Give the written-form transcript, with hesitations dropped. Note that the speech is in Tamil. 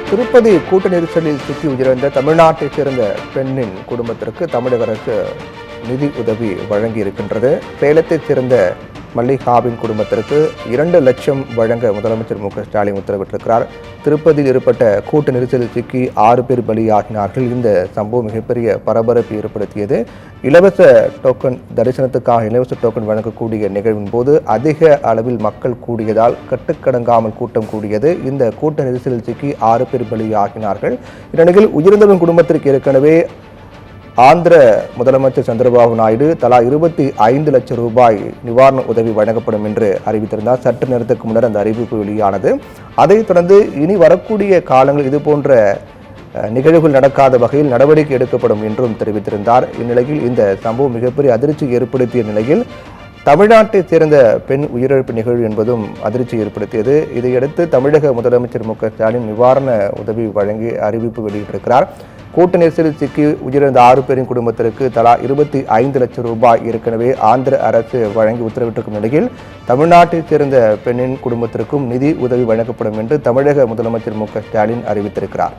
திருப்பதி கூட்ட நெரிசலில் சிக்கி உயிரிழந்த தமிழ்நாட்டைச் சேர்ந்த பெண்ணின் குடும்பத்திற்கு தமிழக அரசு நிதி உதவி வழங்கி இருக்கின்றது. சேலத்தைச் சேர்ந்த மல்லிகாவின் குடும்பத்திற்கு 2 லட்சம் வழங்க முதலமைச்சர் மு.க.ஸ்டாலின் உத்தரவிட்டிருக்கிறார். திருப்பதியில் ஏற்பட்ட கூட்ட நெரிசலில் சிக்கி 6 பேர் பலியாகினார்கள். இந்த சம்பவம் மிகப்பெரிய பரபரப்பை ஏற்படுத்தியது. இலவச டோக்கன் தரிசனத்துக்காக இலவச டோக்கன் வழங்கக்கூடிய நிகழ்வின் போது அதிக அளவில் மக்கள் கூடியதால் கட்டுக்கடங்காமல் கூட்டம் கூடியது. இந்த கூட்ட நெரிசலில் சிக்கி 6 பேர் பலியாகினார்கள். இந்நிலையில் உயிரிழந்தவரின் குடும்பத்திற்கு ஏற்கனவே ஆந்திர முதலமைச்சர் சந்திரபாபு நாயுடு தலா 25 லட்சம் ரூபாய் நிவாரண உதவி வழங்கப்படும் என்று அறிவித்திருந்தார். சற்று நேரத்துக்கு முன்னர் அந்த அறிவிப்பு வெளியானது. அதைத் தொடர்ந்து இனி வரக்கூடிய காலங்கள் இதுபோன்ற நிகழ்வுகள் நடக்காத வகையில் நடவடிக்கை எடுக்கப்படும் என்றும் தெரிவித்திருந்தார். இந்நிலையில் இந்த சம்பவம் மிகப்பெரிய அதிர்ச்சி ஏற்படுத்திய நிலையில் தமிழ்நாட்டைச் சேர்ந்த பெண் உயிரிழப்பு நிகழ்வு என்பதும் அதிர்ச்சி ஏற்படுத்தியது. இதையடுத்து தமிழக முதலமைச்சர் மு.க.ஸ்டாலின் நிவாரண உதவி வழங்கி அறிவிப்பு வெளியிட்டிருக்கிறார். கூட்ட நெரிசலில் சிக்கி உயிரிழந்த 6 பேரின் குடும்பத்திற்கு தலா 25 லட்சம் ரூபாய் ஏற்கனவே ஆந்திர அரசு வழங்கி உத்தரவிட்டிருக்கும் நிலையில் தமிழ்நாட்டைச் சேர்ந்த பெண்ணின் குடும்பத்திற்கும் நிதி உதவி வழங்கப்படும் என்று தமிழக முதலமைச்சர் மு.க.ஸ்டாலின் அறிவித்திருக்கிறார்.